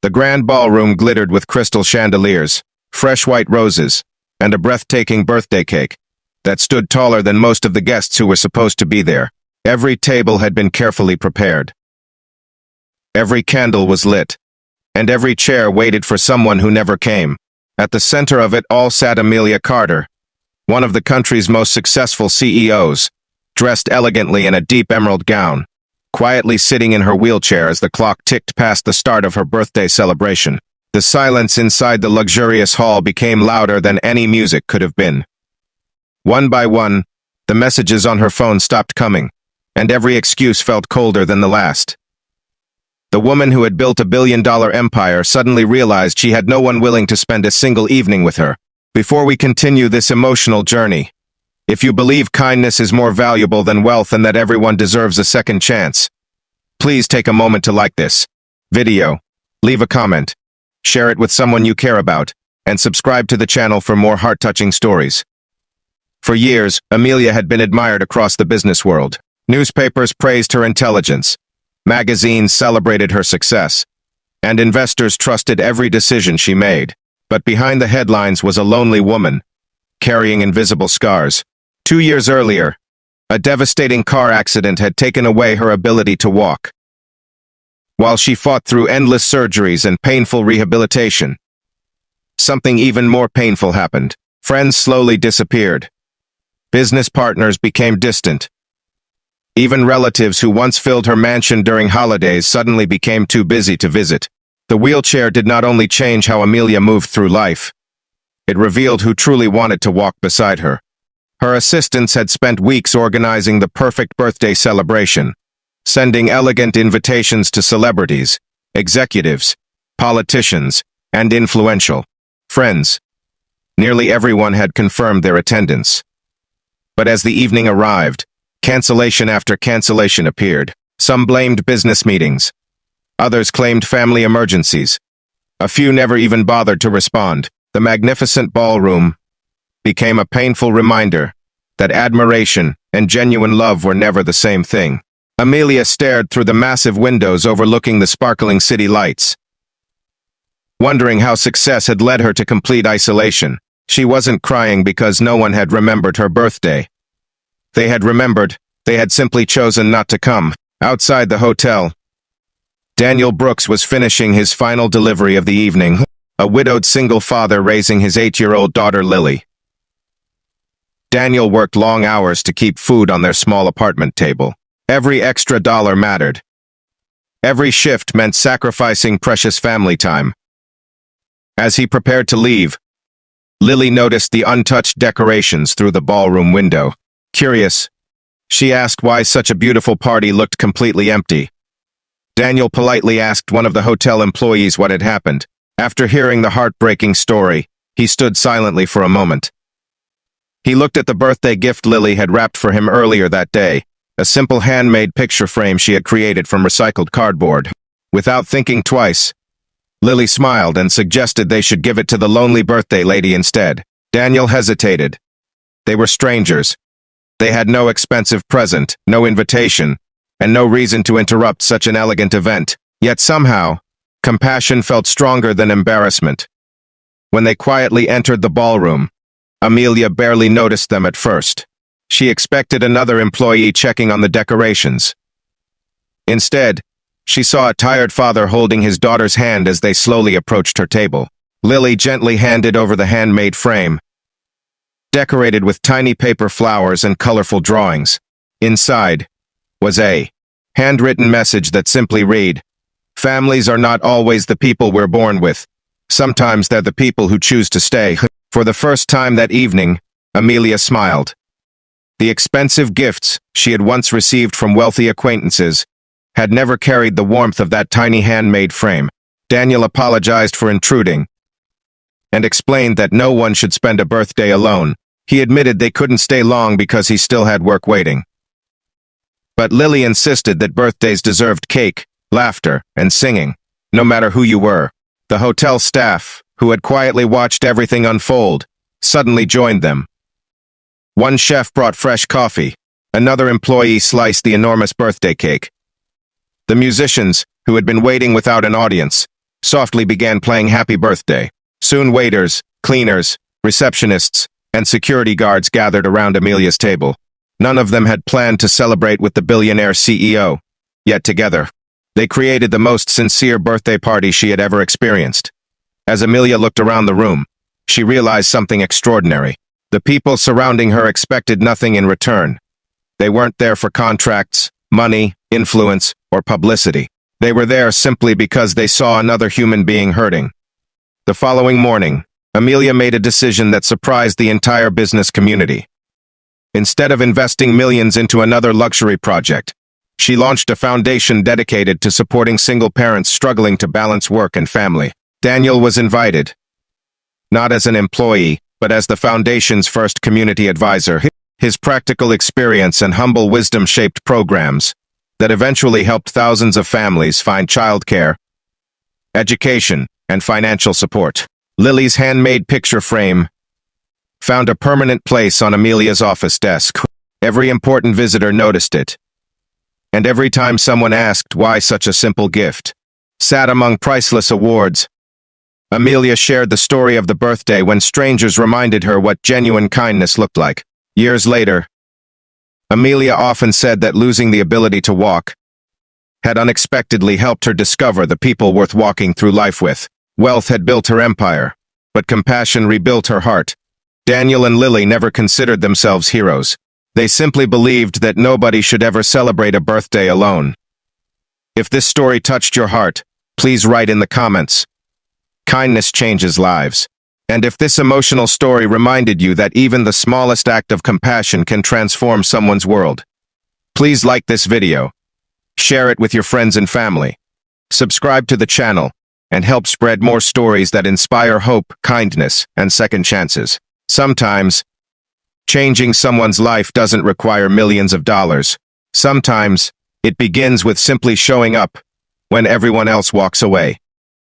The grand ballroom glittered with crystal chandeliers, fresh white roses, and a breathtaking birthday cake that stood taller than most of the guests who were supposed to be there. Every table had been carefully prepared. Every candle was lit, and every chair waited for someone who never came. At the center of it all sat Amelia Carter, one of the country's most successful CEOs, dressed elegantly in a deep emerald gown, quietly sitting in her wheelchair as the clock ticked past the start of her birthday celebration. The silence inside the luxurious hall became louder than any music could have been. One by one, the messages on her phone stopped coming, and every excuse felt colder than the last. The woman who had built a billion-dollar empire suddenly realized she had no one willing to spend a single evening with her. Before we continue this emotional journey, if you believe kindness is more valuable than wealth and that everyone deserves a second chance, please take a moment to like this video, leave a comment, share it with someone you care about, and subscribe to the channel for more heart-touching stories. For years, Amelia had been admired across the business world. Newspapers praised her intelligence, magazines celebrated her success, and investors trusted every decision she made. But behind the headlines was a lonely woman, carrying invisible scars. 2 years earlier, a devastating car accident had taken away her ability to walk. While she fought through endless surgeries and painful rehabilitation, something even more painful happened. Friends slowly disappeared. Business partners became distant. Even relatives who once filled her mansion during holidays suddenly became too busy to visit. The wheelchair did not only change how Amelia moved through life, it revealed who truly wanted to walk beside her. Her assistants had spent weeks organizing the perfect birthday celebration, sending elegant invitations to celebrities, executives, politicians, and influential friends. Nearly everyone had confirmed their attendance. But as the evening arrived, cancellation after cancellation appeared. Some blamed business meetings. Others claimed family emergencies. A few never even bothered to respond. The magnificent ballroom became a painful reminder that admiration and genuine love were never the same thing. Amelia stared through the massive windows overlooking the sparkling city lights, wondering how success had led her to complete isolation. She wasn't crying because no one had remembered her birthday. They had remembered, they had simply chosen not to come. Outside the hotel, Daniel Brooks was finishing his final delivery of the evening, a widowed single father raising his 8-year-old daughter Lily. Daniel worked long hours to keep food on their small apartment table. Every extra dollar mattered. Every shift meant sacrificing precious family time. As he prepared to leave, Lily noticed the untouched decorations through the ballroom window. Curious, she asked why such a beautiful party looked completely empty. Daniel politely asked one of the hotel employees what had happened. After hearing the heartbreaking story, he stood silently for a moment. He looked at the birthday gift Lily had wrapped for him earlier that day, a simple handmade picture frame she had created from recycled cardboard. Without thinking twice, Lily smiled and suggested they should give it to the lonely birthday lady instead. Daniel hesitated. They were strangers. They had no expensive present, no invitation, and no reason to interrupt such an elegant event. Yet somehow, compassion felt stronger than embarrassment. When they quietly entered the ballroom, Amelia barely noticed them at first. She expected another employee checking on the decorations. Instead, she saw a tired father holding his daughter's hand as they slowly approached her table. Lily gently handed over the handmade frame, decorated with tiny paper flowers and colorful drawings. Inside was a handwritten message that simply read, "Families are not always the people we're born with. Sometimes they're the people who choose to stay." For the first time that evening, Amelia smiled. The expensive gifts she had once received from wealthy acquaintances had never carried the warmth of that tiny handmade frame. Daniel apologized for intruding and explained that no one should spend a birthday alone. He admitted they couldn't stay long because he still had work waiting. But Lily insisted that birthdays deserved cake, laughter, and singing, no matter who you were. The hotel staff, who had quietly watched everything unfold, suddenly joined them. One chef brought fresh coffee. Another employee sliced the enormous birthday cake. The musicians, who had been waiting without an audience, softly began playing Happy Birthday. Soon waiters, cleaners, receptionists, and security guards gathered around Amelia's table. None of them had planned to celebrate with the billionaire CEO. Yet together, they created the most sincere birthday party she had ever experienced. As Amelia looked around the room, she realized something extraordinary. The people surrounding her expected nothing in return. They weren't there for contracts, money, influence, or publicity. They were there simply because they saw another human being hurting. The following morning, Amelia made a decision that surprised the entire business community. Instead of investing millions into another luxury project, she launched a foundation dedicated to supporting single parents struggling to balance work and family. Daniel was invited, not as an employee, but as the foundation's first community advisor. His practical experience and humble wisdom shaped programs that eventually helped thousands of families find childcare, education, and financial support. Lily's handmade picture frame found a permanent place on Amelia's office desk. Every important visitor noticed it, and every time someone asked why such a simple gift sat among priceless awards, Amelia shared the story of the birthday when strangers reminded her what genuine kindness looked like. Years later, Amelia often said that losing the ability to walk had unexpectedly helped her discover the people worth walking through life with. Wealth had built her empire, but compassion rebuilt her heart. Daniel and Lily never considered themselves heroes. They simply believed that nobody should ever celebrate a birthday alone. If this story touched your heart, please write in the comments. Kindness changes lives. And if this emotional story reminded you that even the smallest act of compassion can transform someone's world, please like this video, share it with your friends and family, subscribe to the channel, and help spread more stories that inspire hope, kindness, and second chances. Sometimes, changing someone's life doesn't require millions of dollars. Sometimes, it begins with simply showing up when everyone else walks away.